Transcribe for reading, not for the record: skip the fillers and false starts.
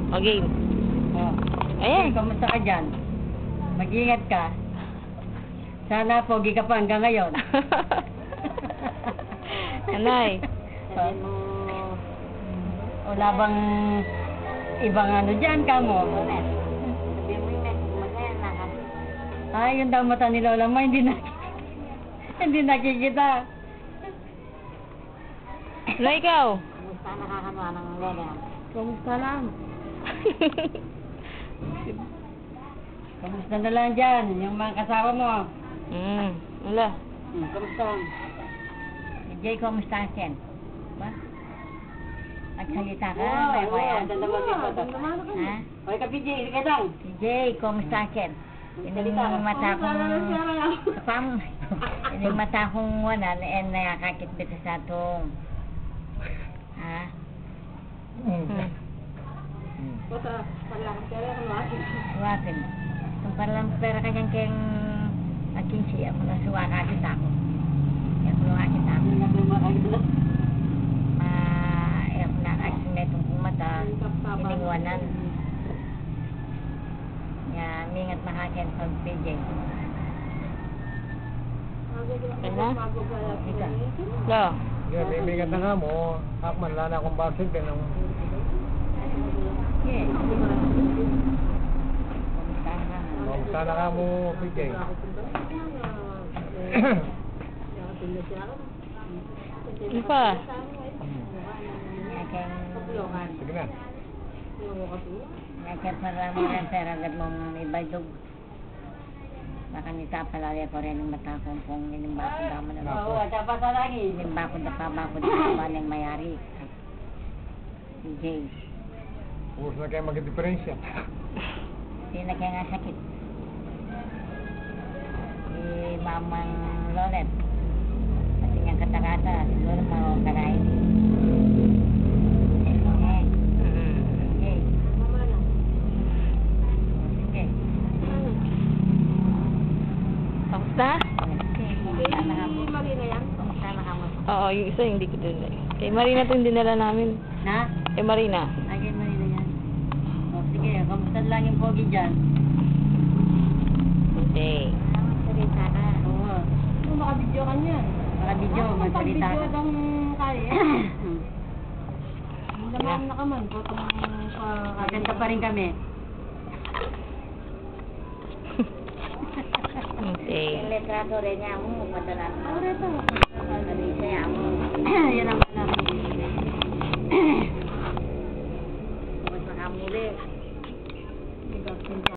O, game. Oh. Ayan. Kamusta ka dyan? Mag-ingat ka. Sana pogi ka pa hanggang ngayon. Anay. Sabi mo, wala bang ibang ano dyan ka mo? Sabi mo yung magaya na Ay, yung daw mata ni Lola mo, hindi hindi nakikita. Ano ikaw? Kumusta nakakanuha ng lola? Kamusta lang? Kamusta na lang dyan, yung mga kasama mo? Wala. Kamusta? Si Jay, kumusta siya? Ba? Magsalita ka, Oo, may oo, yan. dandaman ka. Ha? Hoy, Kapiji, hindi ka lang. Si Jay, kumusta siya? Yung mata kong... Kapam. Yung mata kong wala, nakakakitbit sa atong. Ha? Suwatin. Kung parang pera ka dyan kayong aking siya mo na suwaka kita ako. Kaya kuluha kita ako. Ako nakasin na itong mata, iningwanan. Nga, mingat makakin sa PJ. Okay na? Ika. Lo. May bigat na nga mo, akman lang akong basit din ang Yeah. sana ka mo PJ. Ano pa? Sige na. Ngayon para mo rin pera agad mong ibaydog. Baka nita palaya ko rin ang mata kong kung inimba ko damo na Oo, at pa sa lagi. inimba ko na pa ko dito ba ng mayari. DJ. Puros na kayo mag-diferensya. Hindi na kaya nga sakit. Si Mamang Lolet. Kasi niyang katakata. Siguro makakarain. Sige. Sige. Tapos na? Kumusta na kamo? Kumusta na kamo? Oo, yung isa hindi ko din. Kay Marina ito yung dinala namin. Na? Kay Marina. Again mo yun yan. O, sige, kamusta lang yung pogi dyan? Okay. Salita ka. Oo. Makabidyo ka niyan. Makabidyo, magsalita ka. Pag kaya. Laman na ka man. Maganda pa rin kami. Okay. Yung letrato rin niya mo. Padala mo. Sabi siya mo. Yan ang mga. Huwag makamuli.